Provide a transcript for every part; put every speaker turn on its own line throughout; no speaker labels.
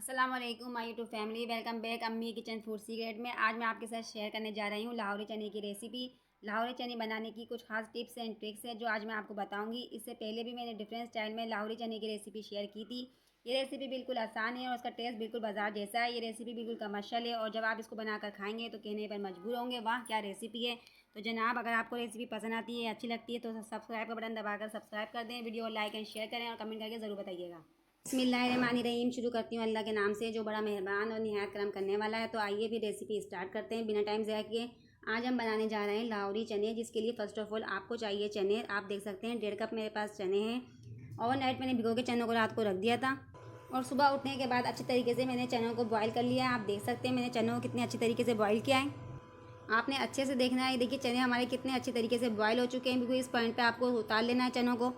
अस्सलाम वालेकुम my YouTube family, welcome back अम्मी किचन फूड सीक्रेट में। आज मैं आपके साथ शेयर करने जा रही हूँ लाहौरी चने की रेसिपी। लाहौरी चने बनाने की कुछ खास टिप्स एंड ट्रिक्स है जो आज मैं आपको बताऊंगी। इससे पहले भी मैंने डिफरेंट स्टाइल में लाहौरी चने की रेसिपी शेयर की थी। ये रेसिपी बिल्कुल आसान है और उसका टेस्ट बिल्कुल बाजार जैसा है। ये रेसिपी बिल्कुल कमर्शियल है और जब आप इसको बनाकर खाएंगे तो कहने पर मजबूर होंगे, वाह क्या रेसिपी है। तो जनाब, अगर आपको रेसिपी पसंद आती है, अच्छी लगती है तो सब्सक्राइब का बटन दबाकर सब्सक्राइब कर दें, वीडियो लाइक एंड शेयर करें और कमेंट करके ज़रूर बताइएगा। बिस्मिल्लाहिर्रहमानिर्रहीम। शुरू करती हूँ अल्लाह के नाम से जो बड़ा मेहरबान और निहायत करम करने वाला है। तो आइए फिर रेसिपी स्टार्ट करते हैं बिना टाइम ज़ाया किए। आज हम बनाने जा रहे हैं लाहौरी चने, जिसके लिए फ़र्स्ट ऑफ ऑल आपको चाहिए चने। आप देख सकते हैं 1.5 कप मेरे पास चने हैं। ओवरनाइट मैंने भिगो के चनों को रात को रख दिया था और सुबह उठने के बाद अच्छी तरीके से मैंने चनों को बॉयल कर लिया है। आप देख सकते हैं मैंने चनों को कितने अच्छी तरीके से बॉयल किया है। आपने अच्छे से देखना है। देखिए चने हमारे कितने अच्छी तरीके से बॉयल हो चुके हैं। बिल्कुल इस पॉइंट पे आपको उतार लेना है चनों को।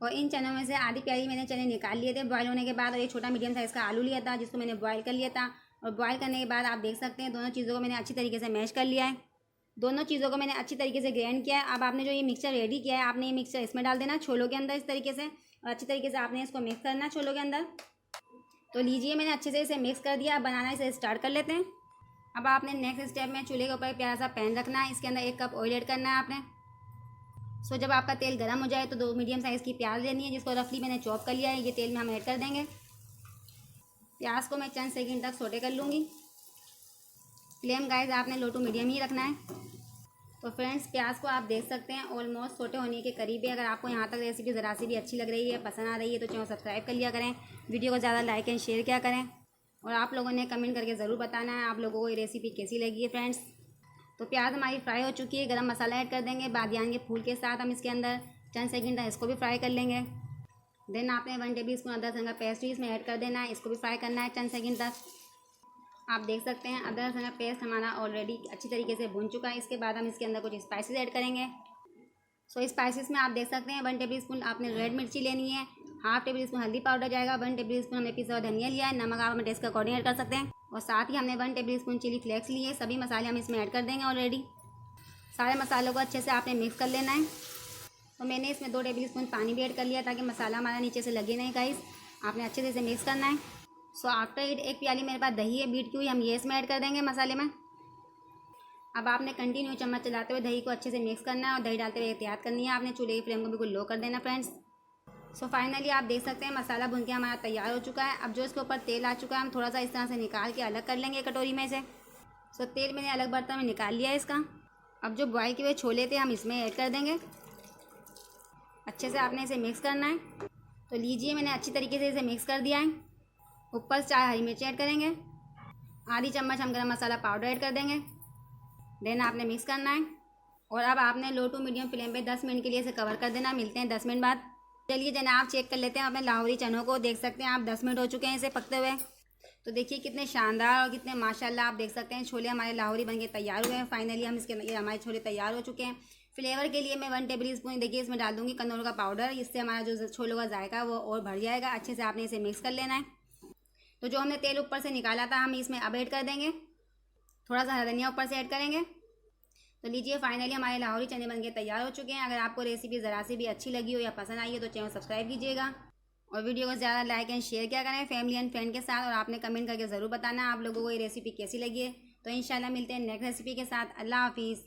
और इन चनों में से आधी प्याली मैंने चने निकाल लिए थे बॉयल होने के बाद। और एक छोटा मीडियम साइज़ का आलू लिया था जिसको मैंने बॉयल कर लिया था। और बॉयल करने के बाद आप देख सकते हैं दोनों चीज़ों को मैंने अच्छी तरीके से मैश कर लिया है। दोनों चीज़ों को मैंने अच्छी तरीके से ग्राइंड किया है। अब आपने जो ये मिक्सचर रेडी किया है, आपने ये मिक्सचर इसमें डाल देना छोलों के अंदर इस तरीके से। और अच्छी तरीके से आपने इसको मिक्स करना छोलों के अंदर। तो लीजिए मैंने अच्छे से इसे मिक्स कर दिया। अब बनाना इसे स्टार्ट कर लेते हैं। अब आपने नेक्स्ट स्टेप में चूल्हे के ऊपर एक प्यारा सा पैन रखना है। इसके अंदर 1 कप ऑयल ऐड करना है आपने। जब आपका तेल गर्म हो जाए तो 2 मीडियम साइज़ की प्याज लेनी है जिसको रफली मैंने चॉप कर लिया है। ये तेल में हम ऐड कर देंगे। प्याज को मैं चंद सेकंड तक सोटे कर लूँगी। फ्लेम गाइस आपने लो टू मीडियम ही रखना है। तो फ्रेंड्स, प्याज को आप देख सकते हैं ऑलमोस्ट सोटे होने के करीब है। अगर आपको यहाँ तक रेसिपी ज़रा सी भी अच्छी लग रही है, पसंद आ रही है तो चैनल सब्सक्राइब कर लिया करें, वीडियो को ज़्यादा लाइक एंड शेयर किया करें। और आप लोगों ने कमेंट करके ज़रूर बताना है आप लोगों को ये रेसिपी कैसी लगी है फ्रेंड्स। तो प्याज हमारी फ्राई हो चुकी है। गरम मसाला ऐड कर देंगे बादियान के फूल के साथ। हम इसके अंदर चंद सेकंड तक इसको भी फ्राई कर लेंगे। देन आपने 1 टेबल स्पून अदरक लहसुन का पेस्ट भी इसमें ऐड कर देना है। इसको भी फ्राई करना है चंद सेकंड तक। आप देख सकते हैं अदरक लहसुन का पेस्ट हमारा ऑलरेडी अच्छी तरीके से भून चुका है। इसके बाद हम इसके अंदर कुछ स्पाइसेस ऐड करेंगे। स्पाइसेस में आप देख सकते हैं 1 टेबल स्पून आपने रेड मिर्ची लेनी है, हाफ टेबल स्पून हल्दी पाउडर जाएगा, 1 टेबल स्पून हमने पिसा हुआ धनिया लिया है, नमक आप अपने टेस्ट के अकॉर्डिंग ऐड कर सकते हैं। और साथ ही हमने 1 टेबल स्पून चिली फ्लेक्स लिए। सभी मसाले हम इसमें ऐड कर देंगे। ऑलरेडी सारे मसालों को अच्छे से आपने मिक्स कर लेना है। तो मैंने इसमें 2 टेबल स्पून पानी भी ऐड कर लिया ताकि मसाला हमारा नीचे से लगे नहीं गाइस। आपने अच्छे से इसे मिक्स करना है। आफ्टर इट 1 प्याली मेरे पास दही है बीट की हुई, हम ये इसमें ऐड कर देंगे मसाले में। अब आपने कंटिन्यू चम्मच चलाते हुए दही को अच्छे से मिक्स करना है और दही डालते हुए एहतियात करनी है। आपने चूल्हे की फ्लेम को बिल्कुल लो कर देना फ्रेंड्स। फाइनली आप देख सकते हैं मसाला भून के हमारा तैयार हो चुका है। अब जो इसके ऊपर तेल आ चुका है, हम थोड़ा सा इस तरह से निकाल के अलग कर लेंगे कटोरी में से। तेल मैंने अलग बर्तन में निकाल लिया है इसका। अब जो बॉयल किए हुए छोले थे हम इसमें ऐड कर देंगे। अच्छे से आपने इसे मिक्स करना है। तो लीजिए मैंने अच्छी तरीके से इसे मिक्स कर दिया है। ऊपर से 4 हरी मिर्ची ऐड करेंगे। आधी चम्मच हम गरम मसाला पाउडर ऐड कर देंगे। देन आपने मिक्स करना है। और अब आपने लो टू मीडियम फ्लेम पे 10 मिनट के लिए इसे कवर कर देना। मिलते हैं 10 मिनट बाद। चलिए जनाब चेक कर लेते हैं अपने लाहौरी चनों को। देख सकते हैं आप 10 मिनट हो चुके हैं इसे पकते हुए। तो देखिए कितने शानदार और कितने माशाल्लाह आप देख सकते हैं छोले हमारे लाहौरी बनके तैयार हुए हैं। फाइनली हम इसके ये हमारे छोले तैयार हो चुके हैं। फ्लेवर के लिए मैं 1 टेबल स्पून देखिए इसमें डाल दूँगी कन्नौर का पाउडर। इससे हमारा जो छोलों का जायका वो और बढ़ जाएगा। अच्छे से आपने इसे मिक्स कर लेना है। तो जो हमने तेल ऊपर से निकाला था हम इसमें अब ऐड कर देंगे। थोड़ा सा हरा धनिया ऊपर से ऐड करेंगे। तो लीजिए फाइनली हमारे लाहौरी चने बनके तैयार हो चुके हैं। अगर आपको रेसिपी ज़रा सी भी अच्छी लगी हो या पसंद आई हो तो चैनल सब्सक्राइब कीजिएगा और वीडियो को ज़्यादा लाइक एंड शेयर किया करें फैमिली एंड फ्रेंड के साथ। और आपने कमेंट करके ज़रूर बताना आप लोगों को ये रेसिपी कैसी लगी है। तो इंशाल्लाह मिलते हैं नेक्स्ट रेसिपी के साथ। अल्लाह हाफिज़।